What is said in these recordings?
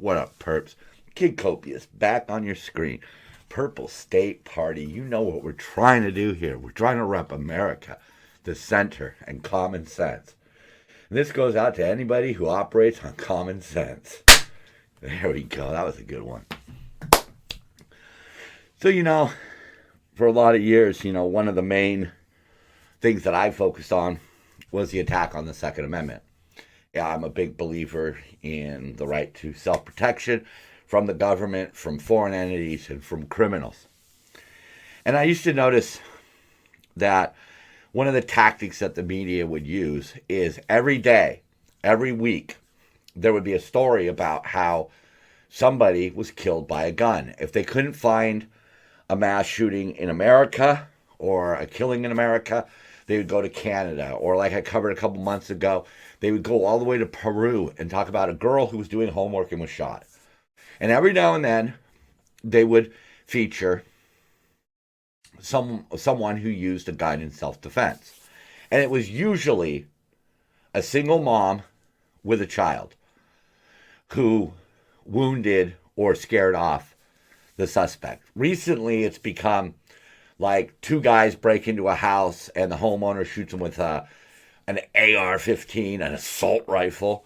What up, perps? Kid Copious, back on your screen. Purple State Party. You know what we're trying to do here. We're trying to rep America, the center, and common sense. And this goes out to anybody who operates on common sense. There we go. That was a good one. So, for a lot of years, one of the main things that I focused on was the attack on the Second Amendment. Yeah, I'm a big believer in the right to self-protection from the government, from foreign entities, and from criminals. And I used to notice that one of the tactics that the media would use is every day, every week, there would be a story about how somebody was killed by a gun. If they couldn't find a mass shooting in America or a killing in America, they would go to Canada. Or like I covered a couple months ago, they would go all the way to Peru and talk about a girl who was doing homework and was shot. And every now and then, they would feature someone who used a gun in self-defense. And it was usually a single mom with a child who wounded or scared off the suspect. Recently, it's become like two guys break into a house and the homeowner shoots them with an AR-15, an assault rifle.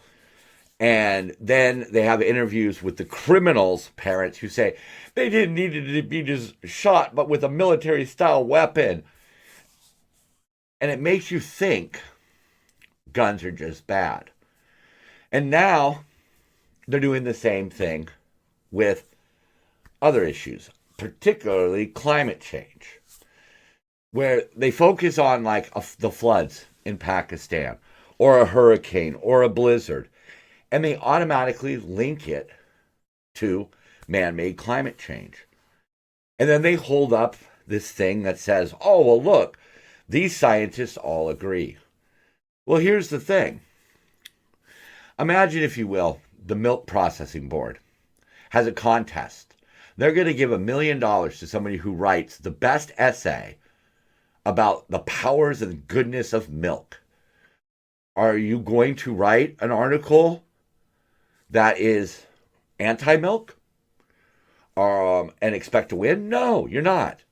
And then they have interviews with the criminals' parents who say they didn't need to be just shot, but with a military-style weapon. And it makes you think guns are just bad. And now they're doing the same thing with other issues, particularly climate change, where they focus on like the floods in Pakistan or a hurricane or a blizzard, and they automatically link it to man-made climate change. And then they hold up this thing that says, oh, well, look, these scientists all agree. Well, here's the thing. Imagine, if you will, the milk processing board has a contest. They're going to give $1 million to somebody who writes the best essay about the powers and goodness of milk. Are you going to write an article that is anti-milk and expect to win? No, you're not.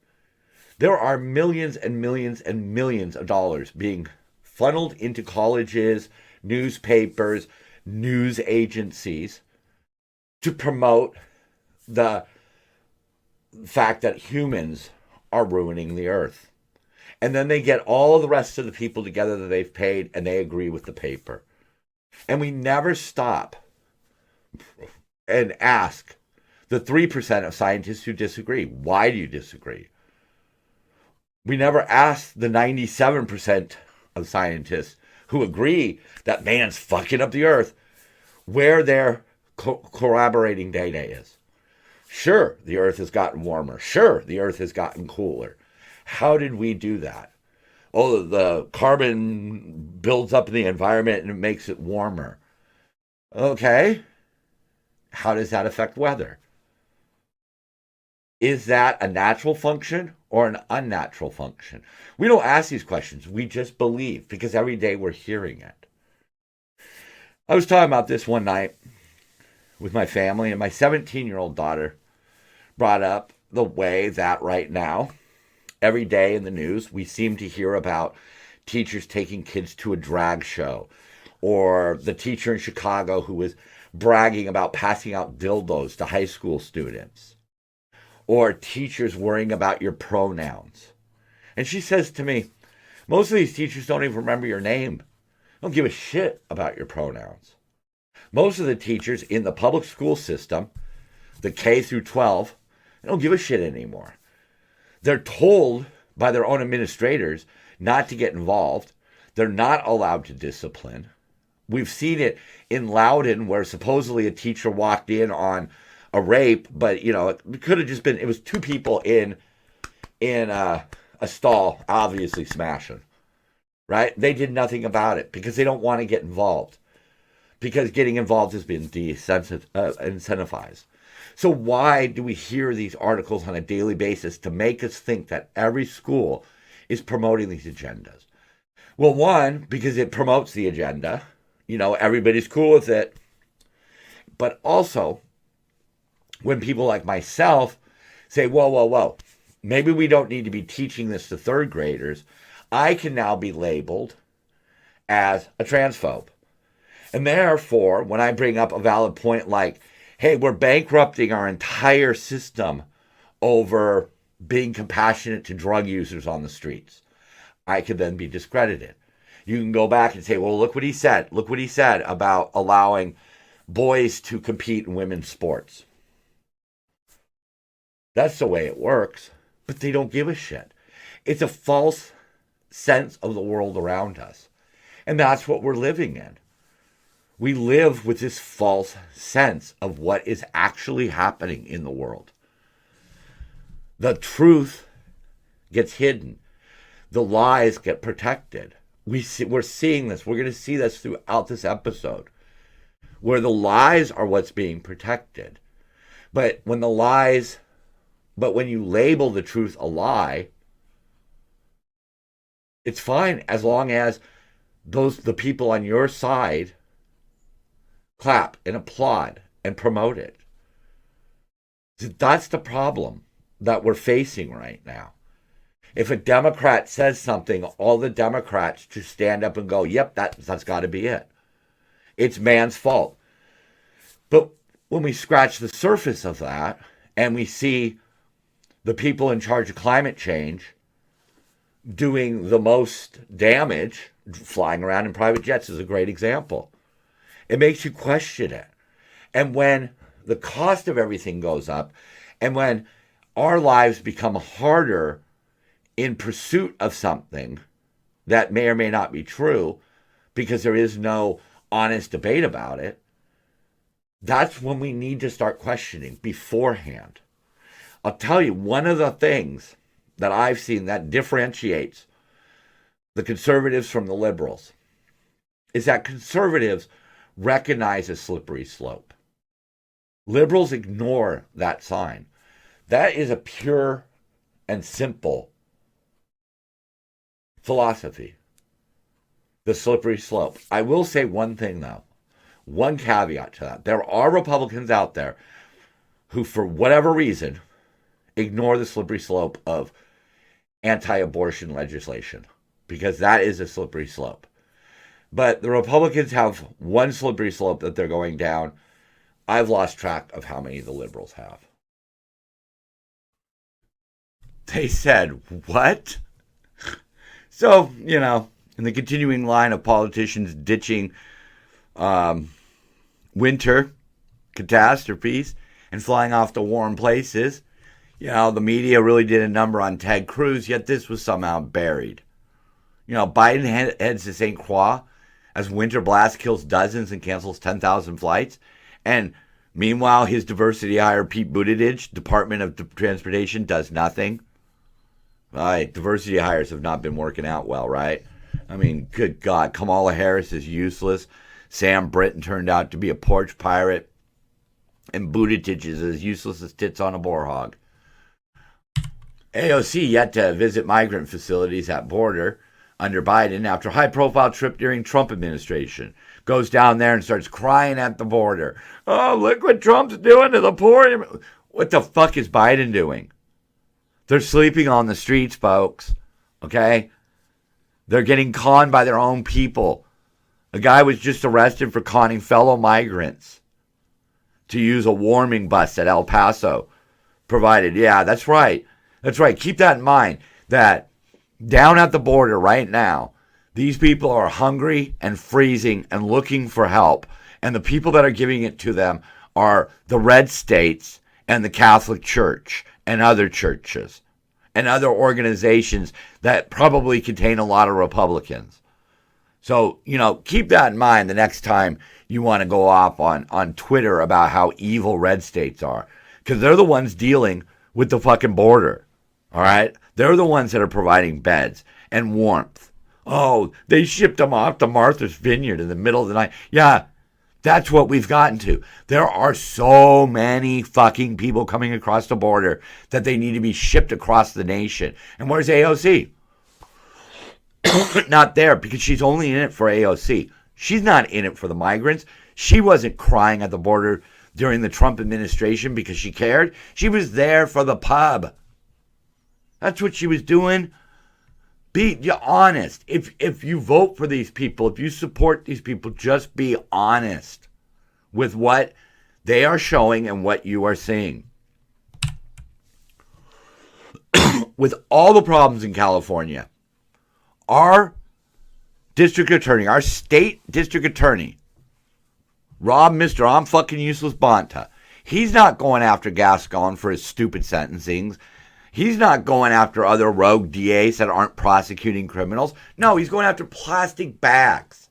There are millions and millions and millions of dollars being funneled into colleges, newspapers, news agencies to promote the fact that humans are ruining the earth. And then they get all the rest of the people together that they've paid and they agree with the paper. And we never stop and ask the 3% of scientists who disagree, why do you disagree? We never ask the 97% of scientists who agree that man's fucking up the earth where their corroborating data is. Sure, the earth has gotten warmer. Sure, the earth has gotten cooler. How did we do that? Oh, the carbon builds up in the environment and it makes it warmer. Okay. How does that affect weather? Is that a natural function or an unnatural function? We don't ask these questions. We just believe because every day we're hearing it. I was talking about this one night with my family, and my 17-year-old daughter brought up the way that right now, every day in the news, we seem to hear about teachers taking kids to a drag show, or the teacher in Chicago who was bragging about passing out dildos to high school students, or teachers worrying about your pronouns. And she says to me, most of these teachers don't even remember your name. They don't give a shit about your pronouns. Most of the teachers in the public school system, the K through 12, they don't give a shit anymore. They're told by their own administrators not to get involved. They're not allowed to discipline. We've seen it in Loudoun where supposedly a teacher walked in on a rape, but it could have just been, it was two people in a stall, obviously smashing, right? They did nothing about it because they don't want to get involved, because getting involved has been incentivized. So why do we hear these articles on a daily basis to make us think that every school is promoting these agendas? Well, one, because it promotes the agenda. Everybody's cool with it. But also when people like myself say, whoa, whoa, whoa, maybe we don't need to be teaching this to third graders, I can now be labeled as a transphobe. And therefore, when I bring up a valid point like, hey, we're bankrupting our entire system over being compassionate to drug users on the streets, I could then be discredited. You can go back and say, well, look what he said. Look what he said about allowing boys to compete in women's sports. That's the way it works, but they don't give a shit. It's a false sense of the world around us. And that's what we're living in. We live with this false sense of what is actually happening in the world. The truth gets hidden. The lies get protected. We're seeing this. We're going to see this throughout this episode, where the lies are what's being protected. But when you label the truth a lie, it's fine as long as the people on your side clap and applaud and promote it. That's the problem that we're facing right now. If a Democrat says something, all the Democrats just stand up and go, yep, that's got to be it. It's man's fault. But when we scratch the surface of that and we see the people in charge of climate change doing the most damage, flying around in private jets is a great example. It makes you question it. And when the cost of everything goes up, and when our lives become harder in pursuit of something that may or may not be true, because there is no honest debate about it, that's when we need to start questioning beforehand. I'll tell you, one of the things that I've seen that differentiates the conservatives from the liberals is that conservatives recognize a slippery slope. Liberals ignore that sign. That is a pure and simple philosophy. The slippery slope. I will say one thing, though. One caveat to that. There are Republicans out there who, for whatever reason, ignore the slippery slope of anti-abortion legislation, because that is a slippery slope. But the Republicans have one slippery slope that they're going down. I've lost track of how many the liberals have. They said, what? So, in the continuing line of politicians ditching winter catastrophes and flying off to warm places, the media really did a number on Ted Cruz, yet this was somehow buried. Biden heads to St. Croix as winter blast kills dozens and cancels 10,000 flights. And meanwhile, his diversity hire, Pete Buttigieg, Department of Transportation, does nothing. Right, diversity hires have not been working out well, right? I mean, good God, Kamala Harris is useless. Sam Brinton turned out to be a porch pirate. And Buttigieg is as useless as tits on a boar hog. AOC yet to visit migrant facilities at border under Biden after high-profile trip during Trump administration. Goes down there and starts crying at the border. Oh, look what Trump's doing to the poor. What the fuck is Biden doing? They're sleeping on the streets, folks. Okay? They're getting conned by their own people. A guy was just arrested for conning fellow migrants to use a warming bus at El Paso provided. Yeah, that's right. That's right. Keep that in mind, that down at the border right now, these people are hungry and freezing and looking for help. And the people that are giving it to them are the red states and the Catholic Church and other churches and other organizations that probably contain a lot of Republicans. So, keep that in mind the next time you want to go off on Twitter about how evil red states are. Because they're the ones dealing with the fucking border. All right? They're the ones that are providing beds and warmth. Oh, they shipped them off to Martha's Vineyard in the middle of the night. Yeah, that's what we've gotten to. There are so many fucking people coming across the border that they need to be shipped across the nation. And where's AOC? Not there, because she's only in it for AOC. She's not in it for the migrants. She wasn't crying at the border during the Trump administration because she cared. She was there for the pub. That's what she was doing. Be honest. If you vote for these people, if you support these people, just be honest with what they are showing and what you are seeing. With all the problems in California, our district attorney, our state district attorney, Mr. I'm fucking useless Bonta, he's not going after Gascon for his stupid sentencings. He's not going after other rogue DAs that aren't prosecuting criminals. No, he's going after plastic bags.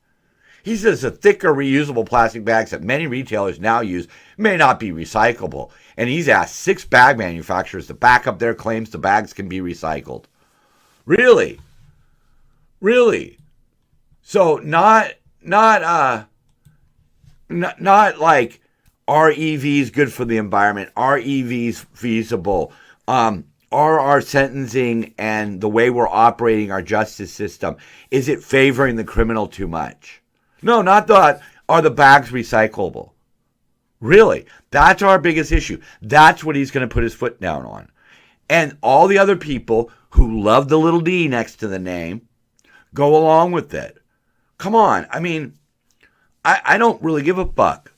He says the thicker reusable plastic bags that many retailers now use may not be recyclable. And he's asked 6 bag manufacturers to back up their claims the bags can be recycled. Really? Really? So not like, are EVs good for the environment? Are EVs feasible? Are our sentencing and the way we're operating our justice system, is it favoring the criminal too much? No, not that. Are the bags recyclable? Really? That's our biggest issue. That's what he's going to put his foot down on. And all the other people who love the little d next to the name go along with it. Come on. I mean, I don't really give a fuck.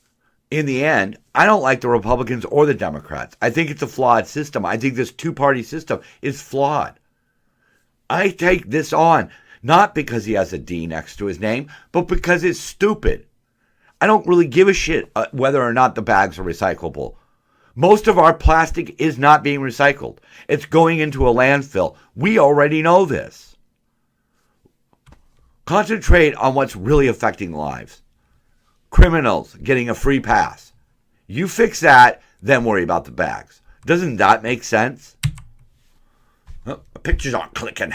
In the end, I don't like the Republicans or the Democrats. I think it's a flawed system. I think this two-party system is flawed. I take this on, not because he has a D next to his name, but because it's stupid. I don't really give a shit whether or not the bags are recyclable. Most of our plastic is not being recycled. It's going into a landfill. We already know this. Concentrate on what's really affecting lives. Criminals getting a free pass. You fix that, then worry about the bags. Doesn't that make sense? Oh, the pictures aren't clicking.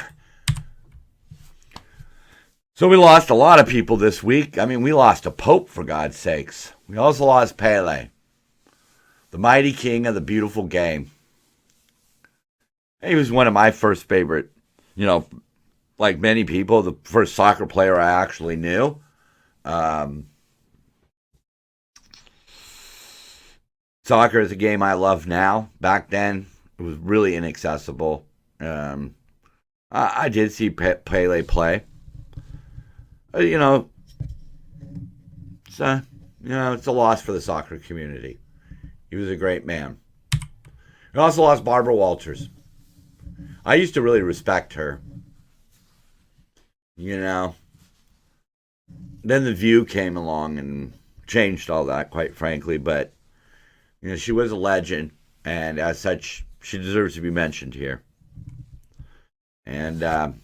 So we lost a lot of people this week. I mean, we lost a pope, for God's sakes. We also lost Pele, the mighty king of the beautiful game. He was one of my first favorite, like many people, the first soccer player I actually knew. Soccer is a game I love now. Back then, it was really inaccessible. I did see Pele play. It's a loss for the soccer community. He was a great man. We also lost Barbara Walters. I used to really respect her. Then The View came along and changed all that, quite frankly. But, she was a legend. And as such, she deserves to be mentioned here. And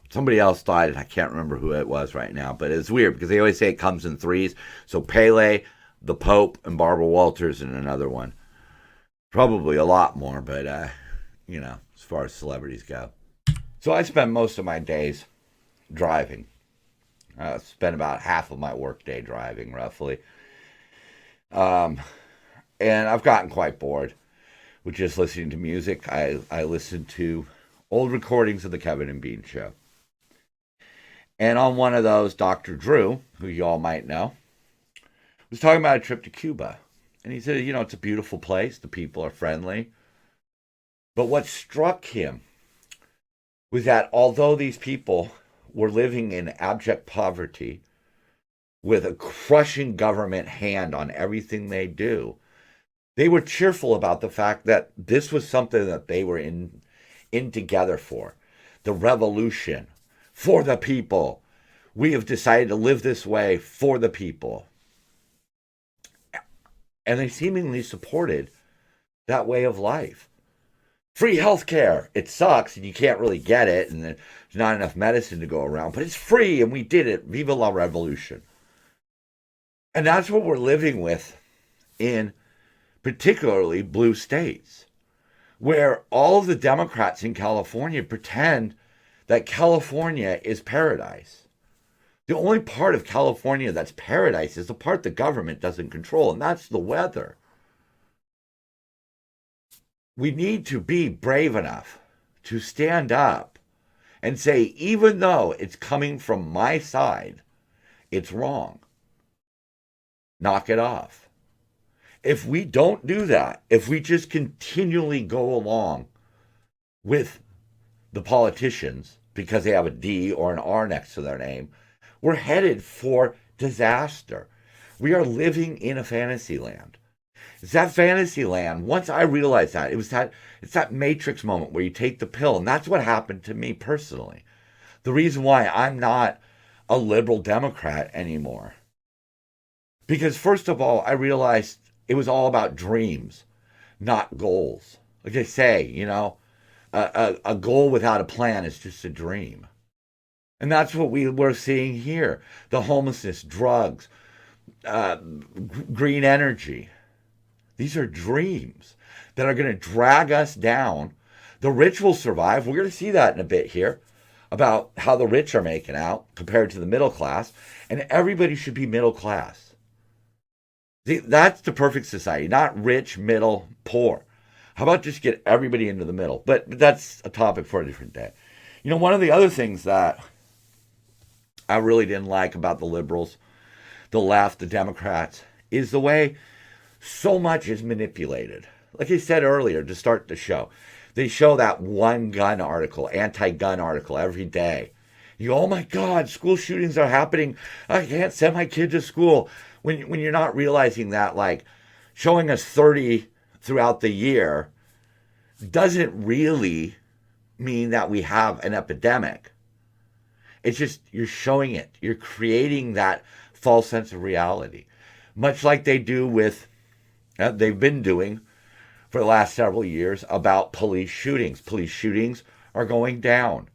somebody else died. I can't remember who it was right now. But it's weird because they always say it comes in threes. So Pele, the Pope, and Barbara Walters and another one. Probably a lot more, but, as far as celebrities go. So I spend most of my days driving. I spend about half of my workday driving, roughly. And I've gotten quite bored with just listening to music. I listen to old recordings of the Kevin and Bean Show. And on one of those, Dr. Drew, who you all might know, was talking about a trip to Cuba. And he said, it's a beautiful place. The people are friendly. But what struck him was that although these people were living in abject poverty with a crushing government hand on everything they do, they were cheerful about the fact that this was something that they were in together for. The revolution, for the people. We have decided to live this way for the people. And they seemingly supported that way of life. Free healthcare. It sucks and you can't really get it and there's not enough medicine to go around, but it's free and we did it. Viva la revolution. And that's what we're living with in particularly blue states, where all of the Democrats in California pretend that California is paradise. The only part of California that's paradise is the part the government doesn't control, and that's the weather. We need to be brave enough to stand up and say, even though it's coming from my side, it's wrong. Knock it off. If we don't do that, if we just continually go along with the politicians because they have a D or an R next to their name, we're headed for disaster. We are living in a fantasy land. It's that fantasy land. Once I realized that, it's that Matrix moment where you take the pill, and that's what happened to me personally. The reason why I'm not a liberal Democrat anymore. Because first of all, I realized it was all about dreams, not goals. Like they say, a goal without a plan is just a dream. And that's what we're seeing here. The homelessness, drugs, green energy. These are dreams that are going to drag us down. The rich will survive. We're going to see that in a bit here about how the rich are making out compared to the middle class. And everybody should be middle class. See, that's the perfect society, not rich, middle, poor. How about just get everybody into the middle? But that's a topic for a different day. One of the other things that I really didn't like about the liberals, the left, the Democrats, is the way so much is manipulated. Like I said earlier to start the show, they show that one gun article, anti-gun article every day. You go, oh my God, school shootings are happening. I can't send my kid to school. When you're not realizing that, like, showing us 30 throughout the year doesn't really mean that we have an epidemic. It's just you're showing it. You're creating that false sense of reality. Much like they do with, they've been doing for the last several years about police shootings. Police shootings are going down.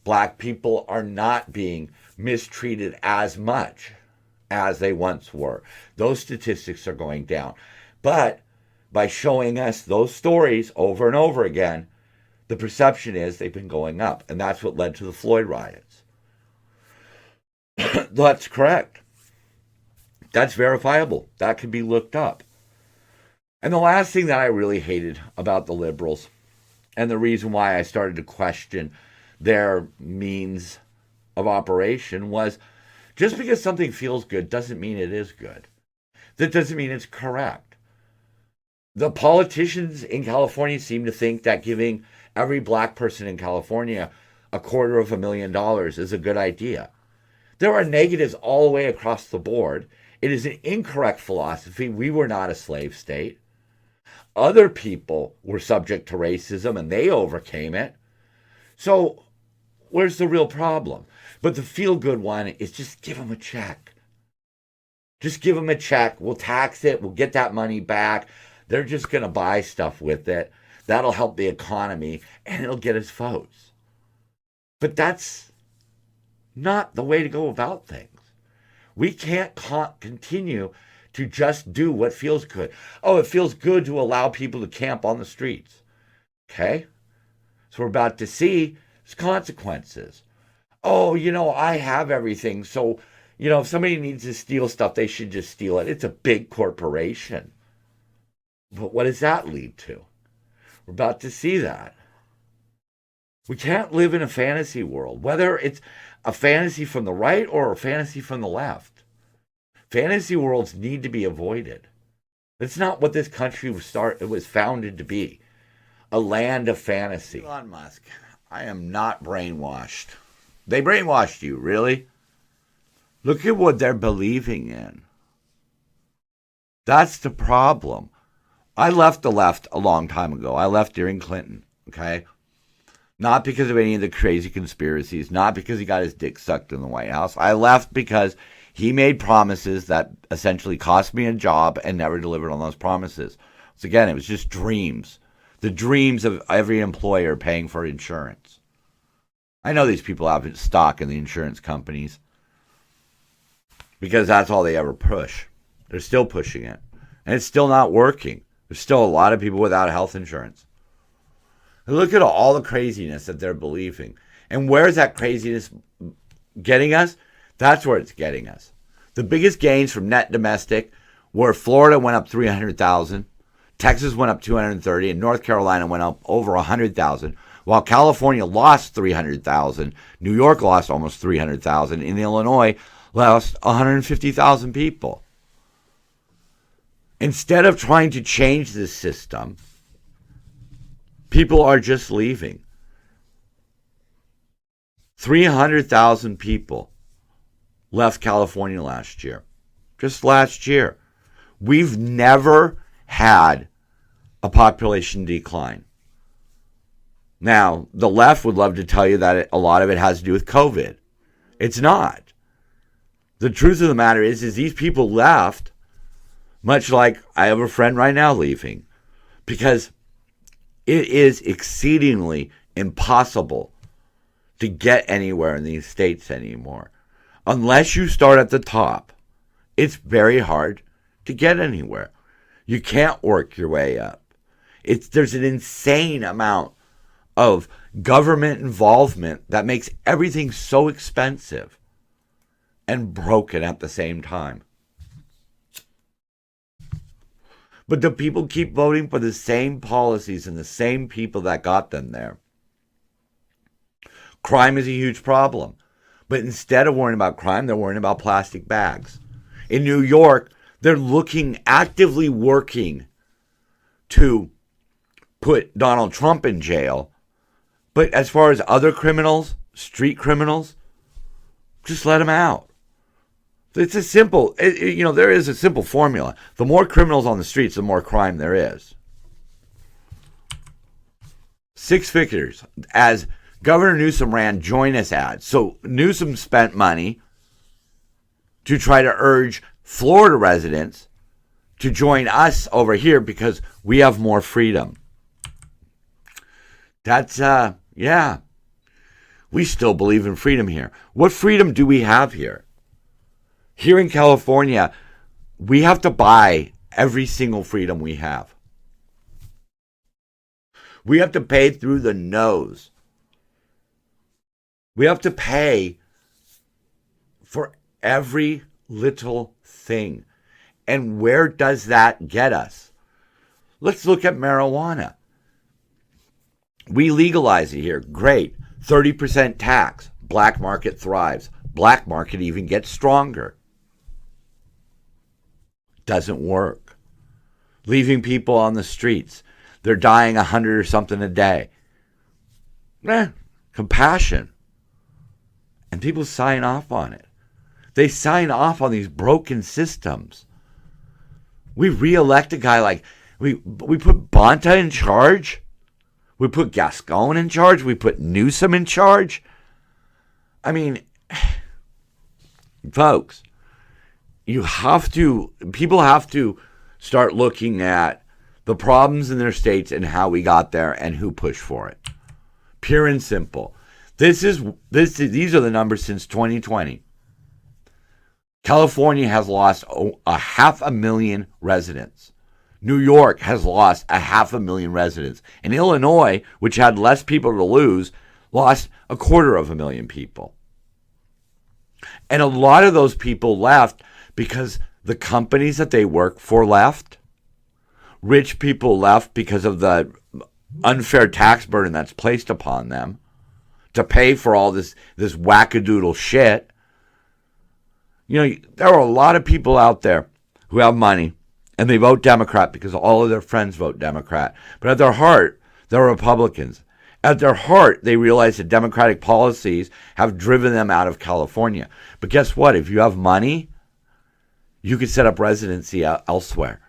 Black people are not being mistreated as much as they once were. Those statistics are going down. But by showing us those stories over and over again, the perception is they've been going up. And that's what led to the Floyd riots. That's correct. That's verifiable. That can be looked up. And the last thing that I really hated about the liberals, and the reason why I started to question their means of operation, was just because something feels good doesn't mean it is good. That doesn't mean it's correct. The politicians in California seem to think that giving every black person in California $250,000 is a good idea. There are negatives all the way across the board. It is an incorrect philosophy. We were not a slave state. Other people were subject to racism and they overcame it. So where's the real problem? But the feel-good one is just give them a check. Just give them a check. We'll tax it. We'll get that money back. They're just going to buy stuff with it. That'll help the economy and it'll get us votes. But that's not the way to go about things. We can't continue to just do what feels good. Oh, it feels good to allow people to camp on the streets. Okay? So we're about to see consequences. Oh, I have everything. So, if somebody needs to steal stuff, they should just steal it. It's a big corporation. But what does that lead to? We're about to see that. We can't live in a fantasy world, whether it's a fantasy from the right or a fantasy from the left. Fantasy worlds need to be avoided. That's not what this country was founded to be. A land of fantasy. Elon Musk, I am not brainwashed. They brainwashed you, really? Look at what they're believing in. That's the problem. I left the left a long time ago. I left during Clinton, okay? Not because of any of the crazy conspiracies, not because he got his dick sucked in the White House. I left because he made promises that essentially cost me a job and never delivered on those promises. So again, it was just dreams. The dreams of every employer paying for insurance. I know these people have stock in the insurance companies because that's all they ever push. They're still pushing it. And it's still not working. There's still a lot of people without health insurance. Look at all the craziness that they're believing. And where's that craziness getting us? That's where it's getting us. The biggest gains from net domestic were Florida went up 300,000, Texas went up 230, and North Carolina went up over 100,000, while California lost 300,000, New York lost almost 300,000, and Illinois lost 150,000 people. Instead of trying to change this system, people are just leaving. 300,000 people left California last year. Just last year. We've never had a population decline. Now, the left would love to tell you that a lot of it has to do with COVID. It's not. The truth of the matter is these people left, much like I have a friend right now leaving, because it is exceedingly impossible to get anywhere in these states anymore. Unless you start at the top, it's very hard to get anywhere. You can't work your way up. There's an insane amount of government involvement that makes everything so expensive and broken at the same time. But the people keep voting for the same policies and the same people that got them there. Crime is a huge problem. But instead of worrying about crime, they're worrying about plastic bags. In New York, they're actively working to put Donald Trump in jail. But as far as other criminals, street criminals, just let them out. It's a simple, there is a simple formula. The more criminals on the streets, the more crime there is. 6 figures. As Governor Newsom ran Join Us ads. So Newsom spent money to try to urge Florida residents to join us over here because we have more freedom. That's, we still believe in freedom here. What freedom do we have here? Here in California, we have to buy every single freedom we have. We have to pay through the nose. We have to pay for every little thing. And where does that get us? Let's look at marijuana. We legalize it here. Great. 30% tax. Black market thrives. Black market even gets stronger. Doesn't work. Leaving people on the streets. They're dying 100 or something a day. Compassion. And people sign off on it. They sign off on these broken systems. We re-elect a guy like, we put Bonta in charge. We put Gascon in charge. We put Newsom in charge. I mean, folks, people have to start looking at the problems in their states and how we got there and who pushed for it. Pure and simple. These are the numbers since 2020. California has lost 500,000 residents. New York has lost 500,000 residents. And Illinois, which had less people to lose, lost 250,000 people. And a lot of those people left because the companies that they work for left. Rich people left because of the unfair tax burden that's placed upon them to pay for all this wackadoodle shit. There are a lot of people out there who have money and they vote Democrat because all of their friends vote Democrat. But at their heart, they're Republicans. At their heart, they realize that Democratic policies have driven them out of California. But guess what? If you have money, you could set up residency elsewhere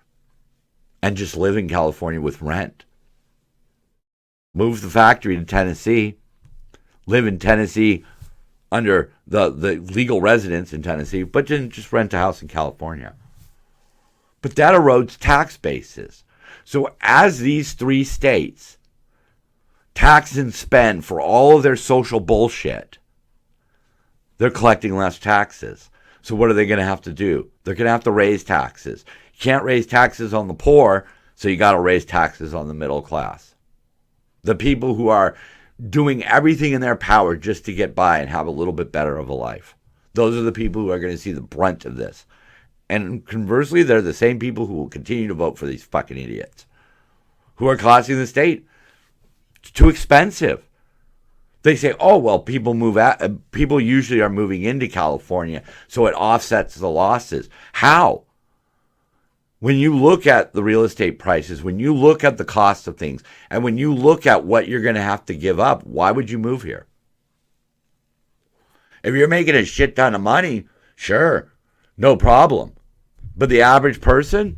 and just live in California with rent. Move the factory to Tennessee. Live in Tennessee under the legal residence in Tennessee, but then just rent a house in California. But that erodes tax bases. So as these 3 states tax and spend for all of their social bullshit, they're collecting less taxes. So what are they going to have to do? They're going to have to raise taxes. You can't raise taxes on the poor, so you got to raise taxes on the middle class. The people who are doing everything in their power just to get by and have a little bit better of a life. Those are the people who are going to see the brunt of this. And conversely, they're the same people who will continue to vote for these fucking idiots who are costing the state. It's too expensive. They say, oh, well, people usually are moving into California, so it offsets the losses. How? When you look at the real estate prices, when you look at the cost of things, and when you look at what you're going to have to give up, why would you move here? If you're making a shit ton of money, sure, no problem. But the average person,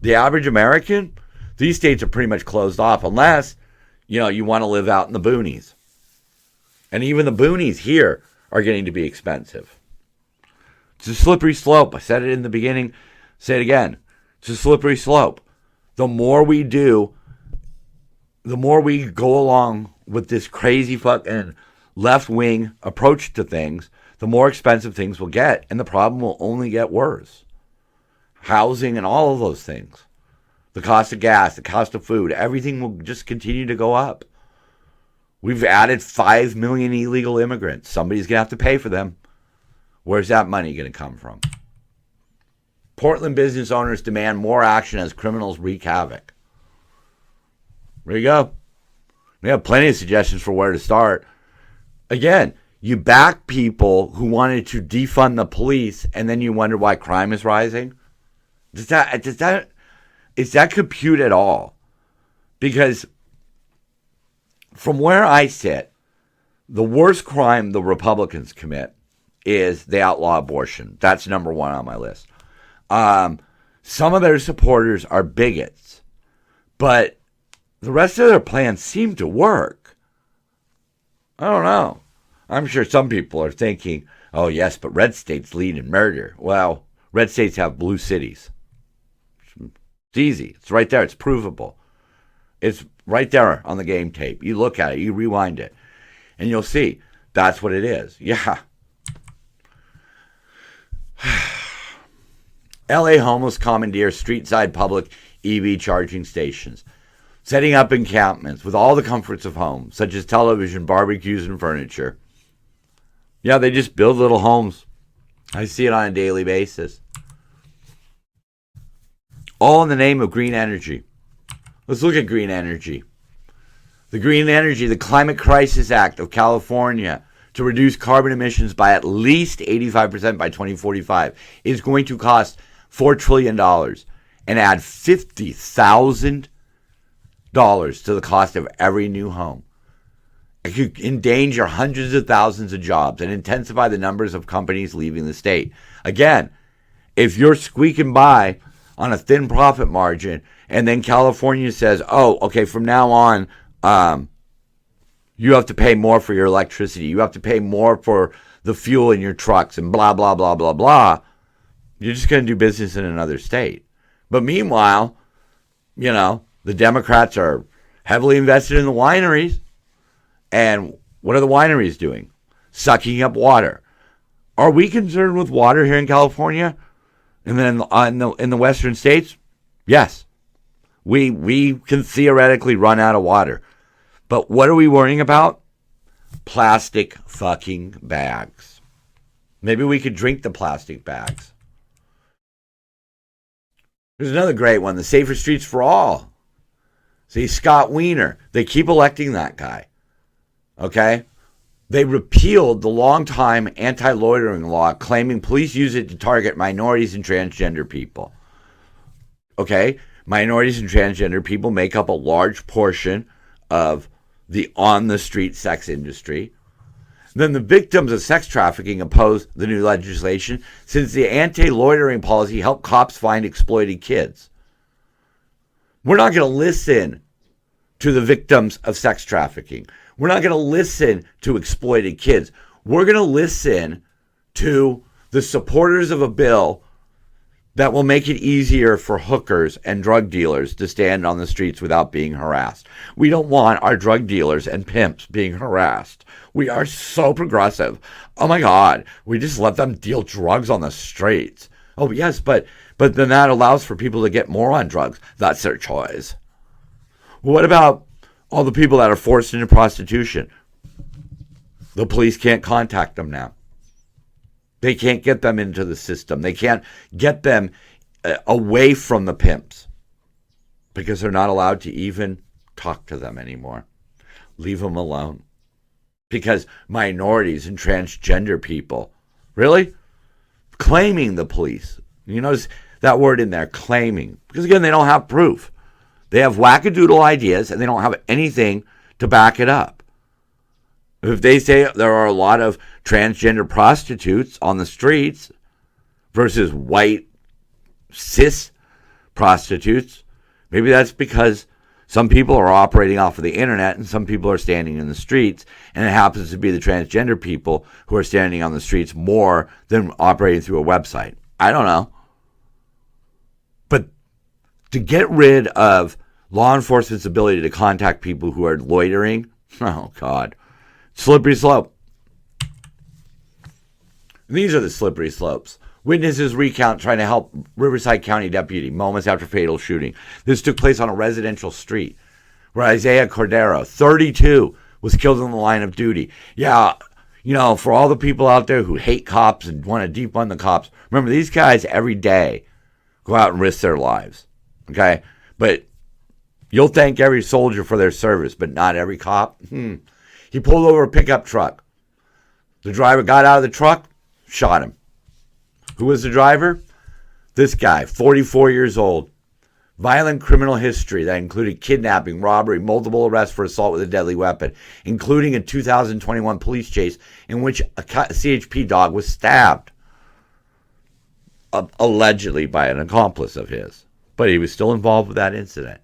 the average American, these states are pretty much closed off unless, you want to live out in the boonies. And even the boonies here are getting to be expensive. It's a slippery slope. I said it in the beginning. Say it again. It's a slippery slope. The more we do, the more we go along with this crazy fucking left-wing approach to things, the more expensive things will get, and the problem will only get worse. Housing and all of those things. The cost of gas, the cost of food, everything will just continue to go up. We've added 5 million illegal immigrants. Somebody's going to have to pay for them. Where's that money going to come from? Portland business owners demand more action as criminals wreak havoc. There you go. We have plenty of suggestions for where to start. Again, you back people who wanted to defund the police, and then you wonder why crime is rising. Is that compute at all? Because from where I sit, the worst crime the Republicans commit is they outlaw abortion. That's number one on my list. Some of their supporters are bigots, but the rest of their plans seem to work. I don't know. I'm sure some people are thinking, oh yes, but red states lead in murder. Well, red states have blue cities. It's easy. It's right there. It's provable. It's right there on the game tape. You look at it, you rewind it, and you'll see that's what it is. Yeah. LA homeless commandeer street-side public EV charging stations, setting up encampments with all the comforts of home, such as television, barbecues, and furniture. Yeah, they just build little homes. I see it on a daily basis. All in the name of green energy. Let's look at green energy. The Green Energy, the Climate Crisis Act of California, to reduce carbon emissions by at least 85% by 2045, is going to cost $4 trillion and add $50,000 to the cost of every new home. It could endanger hundreds of thousands of jobs and intensify the numbers of companies leaving the state. Again, if you're squeaking by on a thin profit margin and then California says, oh, okay, from now on, you have to pay more for your electricity. You have to pay more for the fuel in your trucks and blah, blah, blah, blah, blah. You're just going to do business in another state. But meanwhile, the Democrats are heavily invested in the wineries. And what are the wineries doing? Sucking up water. Are we concerned with water here in California? And then in the western states? Yes. We can theoretically run out of water. But what are we worrying about? Plastic fucking bags. Maybe we could drink the plastic bags. There's another great one, the Safer Streets for All. See, Scott Wiener, they keep electing that guy. Okay? They repealed the long-time anti-loitering law, claiming police use it to target minorities and transgender people. Okay? Minorities and transgender people make up a large portion of the on-the-street sex industry. Then the victims of sex trafficking oppose the new legislation since the anti-loitering policy helped cops find exploited kids. We're not going to listen to the victims of sex trafficking. We're not going to listen to exploited kids. We're going to listen to the supporters of a bill that will make it easier for hookers and drug dealers to stand on the streets without being harassed. We don't want our drug dealers and pimps being harassed. We are so progressive. Oh my God, we just let them deal drugs on the streets. Oh yes, but then that allows for people to get more on drugs. That's their choice. What about all the people that are forced into prostitution? The police can't contact them now. They can't get them into the system. They can't get them away from the pimps because they're not allowed to even talk to them anymore. Leave them alone. Because minorities and transgender people, really? Claiming the police. You notice that word in there, claiming, because again, they don't have proof. They have wackadoodle ideas and they don't have anything to back it up. If they say there are a lot of transgender prostitutes on the streets versus white cis prostitutes, maybe that's because some people are operating off of the internet and some people are standing in the streets, and it happens to be the transgender people who are standing on the streets more than operating through a website. I don't know. But to get rid of law enforcement's ability to contact people who are loitering, oh God, slippery slope. These are the slippery slopes. Witnesses recount trying to help Riverside County deputy moments after fatal shooting. This took place on a residential street where Isaiah Cordero, 32, was killed in the line of duty. Yeah, you know, for all the people out there who hate cops and want to defund the cops, remember, these guys every day go out and risk their lives, okay? But you'll thank every soldier for their service, but not every cop. He pulled over a pickup truck. The driver got out of the truck, shot him. Who was the driver? This guy, 44 years old. Violent criminal history that included kidnapping, robbery, multiple arrests for assault with a deadly weapon, including a 2021 police chase in which a CHP dog was stabbed. Allegedly by an accomplice of his. But he was still involved with that incident.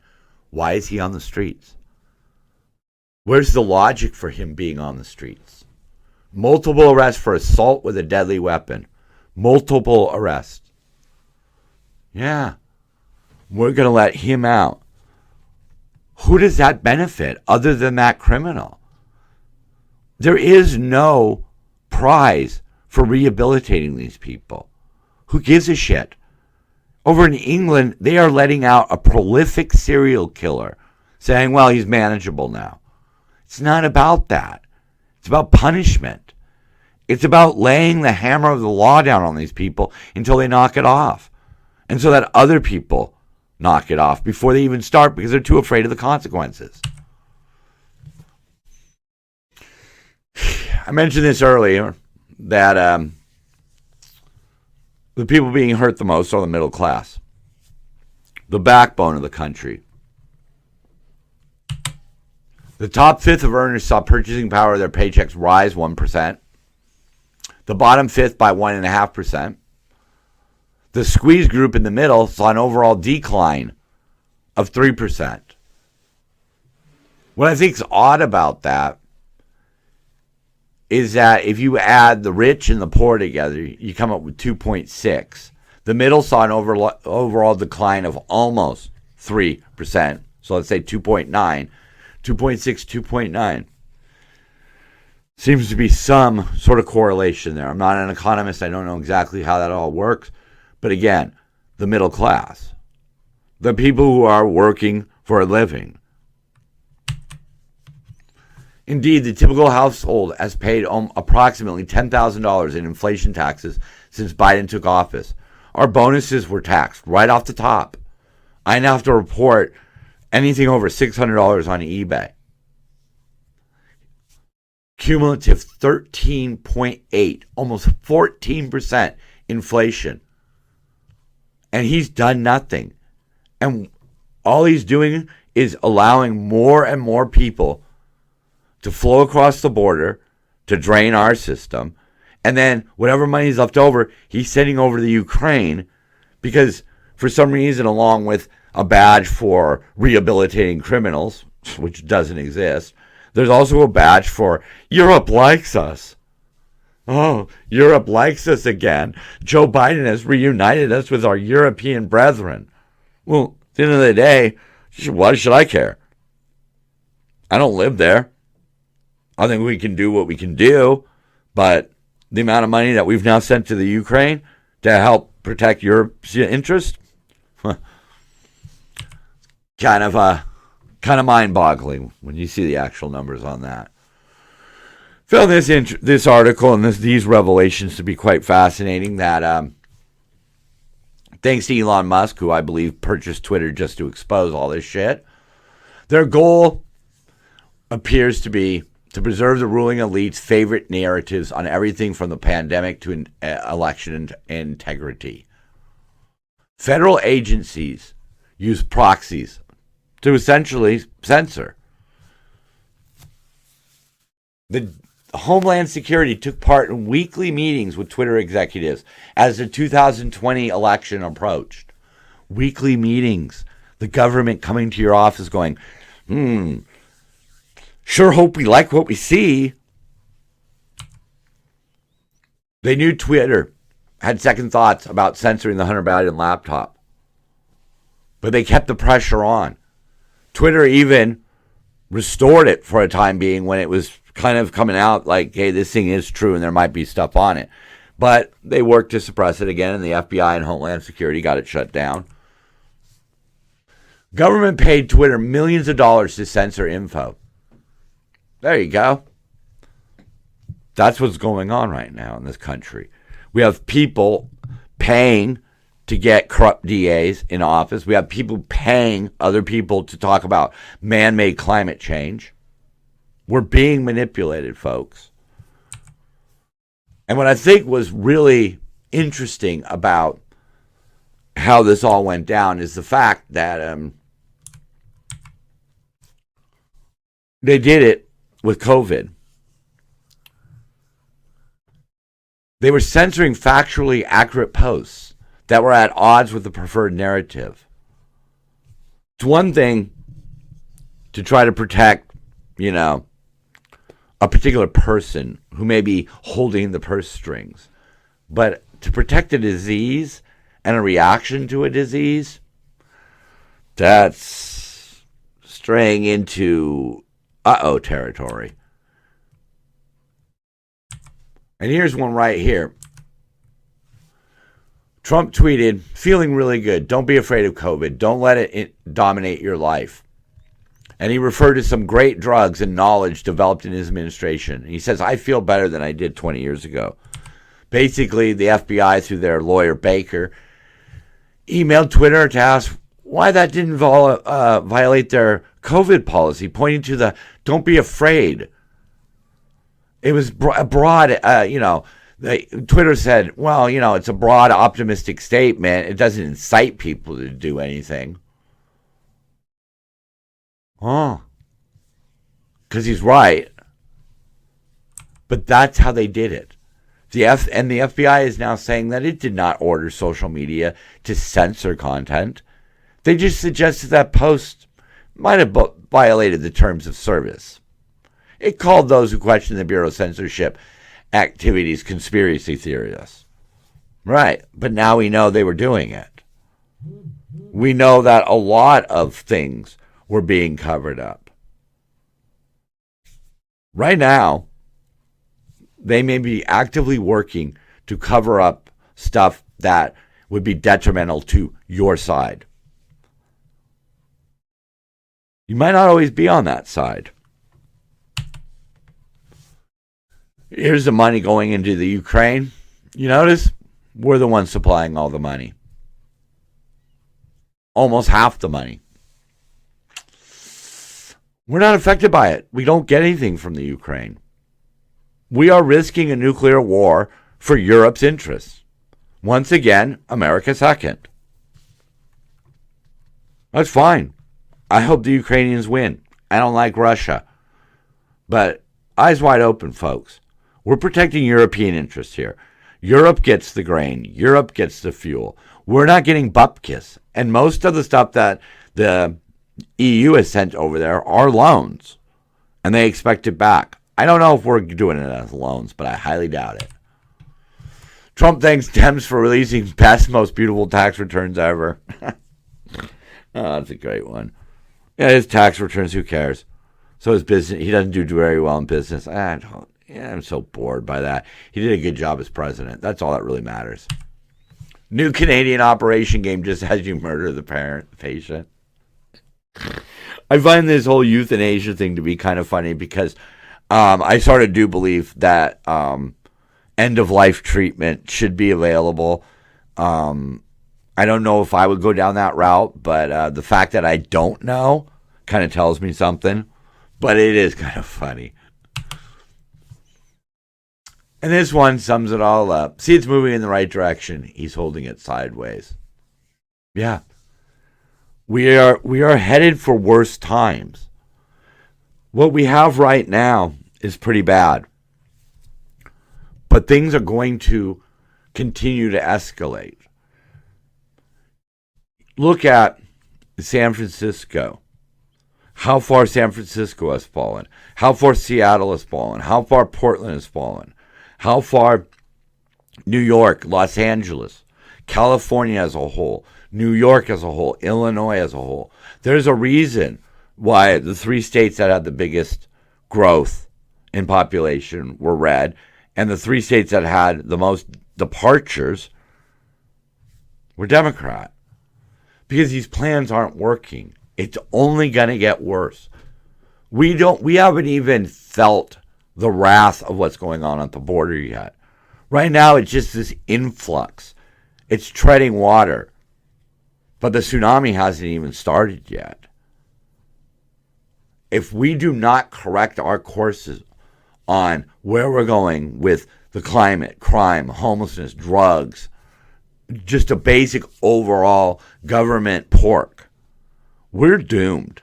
Why is he on the streets? Where's the logic for him being on the streets? Multiple arrests for assault with a deadly weapon. Multiple arrests. Yeah. We're going to let him out. Who does that benefit other than that criminal? There is no prize for rehabilitating these people. Who gives a shit? Over in England, they are letting out a prolific serial killer, saying, well, he's manageable now. It's not about that. It's about punishment. It's about laying the hammer of the law down on these people until they knock it off. And so that other people knock it off before they even start because they're too afraid of the consequences. I mentioned this earlier, that the people being hurt the most are the middle class, the backbone of the country. The top fifth of earners saw purchasing power of their paychecks rise 1%. The bottom fifth by 1.5%. The squeeze group in the middle saw an overall decline of 3%. What I think is odd about that is that if you add the rich and the poor together, you come up with 2.6. The middle saw an overall decline of almost 3%. So let's say 2.9. 2.6, 2.9. Seems to be some sort of correlation there. I'm not an economist. I don't know exactly how that all works. But again, the middle class, the people who are working for a living. Indeed, the typical household has paid approximately $10,000 in inflation taxes since Biden took office. Our bonuses were taxed right off the top. I now have to report anything over $600 on eBay. Cumulative 13.8, almost 14% inflation. And he's done nothing. And all he's doing is allowing more and more people to flow across the border to drain our system. And then whatever money's left over, he's sending over to Ukraine because for some reason, along with a badge for rehabilitating criminals, which doesn't exist, there's also a badge for Europe likes us. Oh, Europe likes us again. Joe Biden has reunited us with our European brethren. Well, at the end of the day, why should I care? I don't live there. I think we can do what we can do, but the amount of money that we've now sent to the Ukraine to help protect Europe's interest, kind of mind-boggling when you see the actual numbers on that. Found this article and these revelations to be quite fascinating. That thanks to Elon Musk, who I believe purchased Twitter just to expose all this shit, their goal appears to be to preserve the ruling elite's favorite narratives on everything from the pandemic to election integrity. Federal agencies use proxies to essentially censor. The Homeland Security took part in weekly meetings with Twitter executives as the 2020 election approached. Weekly meetings. The government coming to your office going, sure hope we like what we see. They knew Twitter had second thoughts about censoring the Hunter Biden laptop, but they kept the pressure on. Twitter even restored it for a time being when it was kind of coming out like, hey, this thing is true and there might be stuff on it. But they worked to suppress it again, and the FBI and Homeland Security got it shut down. Government paid Twitter millions of dollars to censor info. There you go. That's what's going on right now in this country. We have people paying to get corrupt DAs in office. We have people paying other people to talk about man-made climate change. We're being manipulated, folks. And what I think was really interesting about how this all went down is the fact that they did it with COVID. They were censoring factually accurate posts that were at odds with the preferred narrative. It's one thing to try to protect, a particular person who may be holding the purse strings. But to protect a disease and a reaction to a disease, that's straying into territory. And here's one right here. Trump tweeted, feeling really good. Don't be afraid of COVID. Don't let it dominate your life. And he referred to some great drugs and knowledge developed in his administration. He says, I feel better than I did 20 years ago. Basically, the FBI, through their lawyer Baker, emailed Twitter to ask why that didn't violate their COVID policy, pointing to the don't be afraid. It was broad, Twitter said, well, it's a broad, optimistic statement. It doesn't incite people to do anything. Oh, because he's right. But that's how they did it. The FBI is now saying that it did not order social media to censor content. They just suggested that post might have violated the terms of service. It called those who questioned the Bureau's censorship activities conspiracy theorists. Right, but now we know they were doing it. We know that a lot of things were being covered up. Right now, they may be actively working to cover up stuff that would be detrimental to your side. You might not always be on that side. Here's the money going into the Ukraine. You notice? We're the ones supplying all the money. Almost half the money. We're not affected by it. We don't get anything from the Ukraine. We are risking a nuclear war for Europe's interests. Once again, America second. That's fine. I hope the Ukrainians win. I don't like Russia. But eyes wide open, folks. We're protecting European interests here. Europe gets the grain. Europe gets the fuel. We're not getting bupkis. And most of the stuff that the EU has sent over there are loans. And they expect it back. I don't know if we're doing it as loans, but I highly doubt it. Trump thanks Dems for releasing best, most beautiful tax returns ever. That's a great one. Yeah, his tax returns, who cares? So his business, he doesn't do very well in business. I'm so bored by that. He did a good job as president. That's all that really matters. New Canadian operation game just has you murder the patient. I find this whole euthanasia thing to be kind of funny because I sort of do believe that end-of-life treatment should be available. I don't know if I would go down that route, but the fact that I don't know kind of tells me something. But it is kind of funny. And this one sums it all up. See, it's moving in the right direction. He's holding it sideways. Yeah. We are headed for worse times. What we have right now is pretty bad. But things are going to continue to escalate. Look at San Francisco. How far San Francisco has fallen. How far Seattle has fallen. How far Portland has fallen. How far New York, Los Angeles, California as a whole, New York as a whole, Illinois as a whole. There's a reason why the three states that had the biggest growth in population were red, and the three states that had the most departures were Democrat. Because these plans aren't working. It's only going to get worse. We haven't even felt the wrath of what's going on at the border yet. Right now, it's just this influx. It's treading water. But the tsunami hasn't even started yet. If we do not correct our courses on where we're going with the climate, crime, homelessness, drugs, just a basic overall government pork, we're doomed.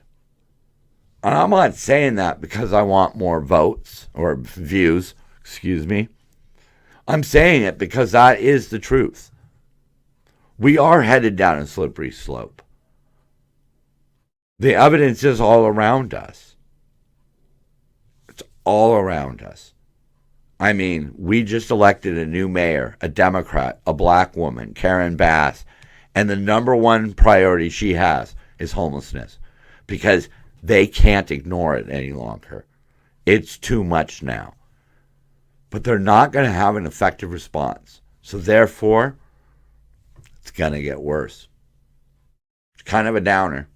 And I'm not saying that because I want more votes or views, excuse me. I'm saying it because that is the truth. We are headed down a slippery slope. The evidence is all around us. It's all around us. I mean, we just elected a new mayor, a Democrat, a black woman, Karen Bass, and the number one priority she has is homelessness because they can't ignore it any longer. It's too much now. But they're not going to have an effective response. So therefore, it's going to get worse. It's kind of a downer.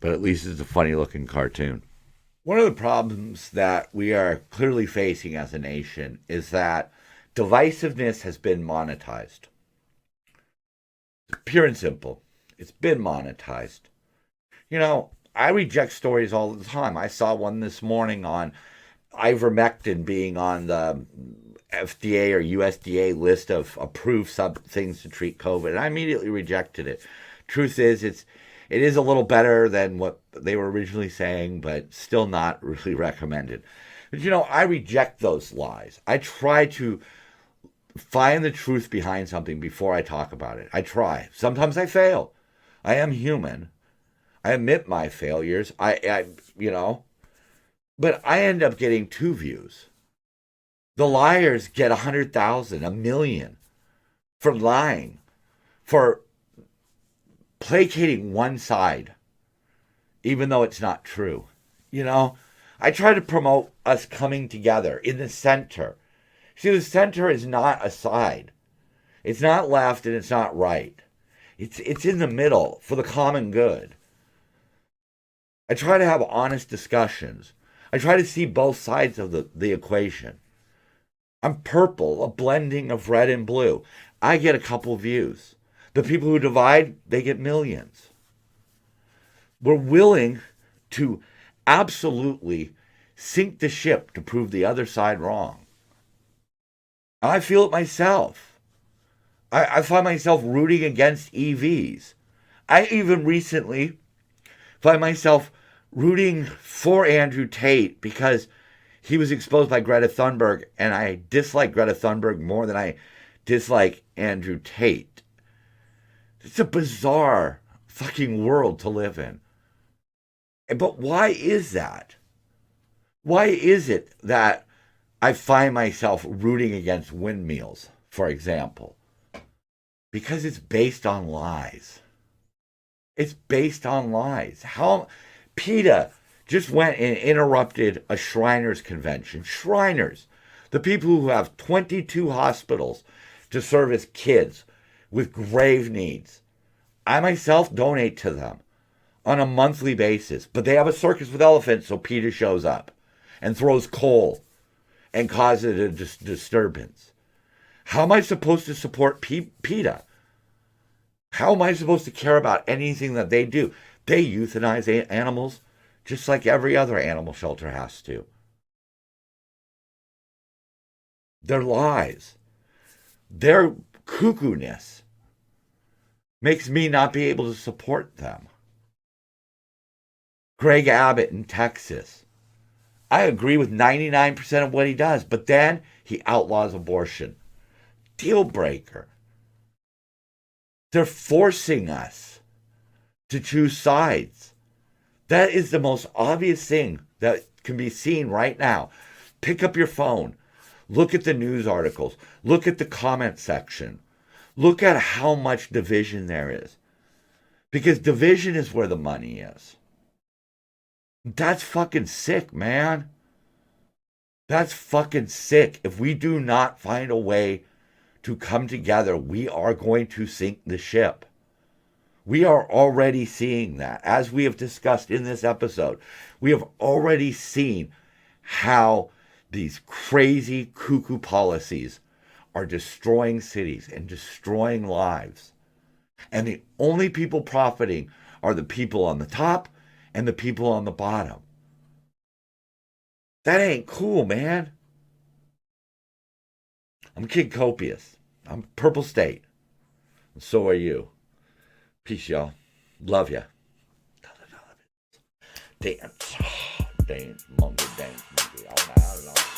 But at least it's a funny looking cartoon. One of the problems that we are clearly facing as a nation is that divisiveness has been monetized. Pure and simple. It's been monetized. You know, I reject stories all the time. I saw one this morning on ivermectin being on the FDA or USDA list of approved things to treat COVID, and I immediately rejected it. Truth is, it is a little better than what they were originally saying, but still not really recommended. But you know, I reject those lies. I try to find the truth behind something before I talk about it. I try. Sometimes I fail. I am human. I admit my failures. But I end up getting 2 views. The liars get 100,000, 1,000,000 for lying, for placating one side, even though it's not true. You know, I try to promote us coming together in the center. See, the center is not a side. It's not left and it's not right. It's in the middle for the common good. I try to have honest discussions. I try to see both sides of the equation. I'm purple, a blending of red and blue. I get a couple views. The people who divide, they get millions. We're willing to absolutely sink the ship to prove the other side wrong. I feel it myself. I find myself rooting against EVs. I even recently find myself rooting for Andrew Tate because he was exposed by Greta Thunberg, and I dislike Greta Thunberg more than I dislike Andrew Tate. It's a bizarre fucking world to live in. But why is that? Why is it that I find myself rooting against windmills, for example? Because it's based on lies. It's based on lies. How PETA just went and interrupted a Shriners convention. Shriners, the people who have 22 hospitals to service kids with grave needs. I myself donate to them on a monthly basis, but they have a circus with elephants, so PETA shows up and throws coal and causes a disturbance. How am I supposed to support PETA? How am I supposed to care about anything that they do? They euthanize animals just like every other animal shelter has to. Their lies, their cuckoo-ness makes me not be able to support them. Greg Abbott in Texas. I agree with 99% of what he does, but then he outlaws abortion. Deal breaker. They're forcing us to choose sides. That is the most obvious thing that can be seen right now. Pick up your phone. Look at the news articles. Look at the comment section. Look at how much division there is. Because division is where the money is. That's fucking sick, man. That's fucking sick. If we do not find a way to come together, we are going to sink the ship. We are already seeing that. As we have discussed in this episode, we have already seen how these crazy cuckoo policies are destroying cities and destroying lives. And the only people profiting are the people on the top and the people on the bottom. That ain't cool, man. I'm Kid Copious. I'm Purple State. And so are you. Peace, y'all. Love ya. Dance. Dance. Monkey dance. Monkey all night long.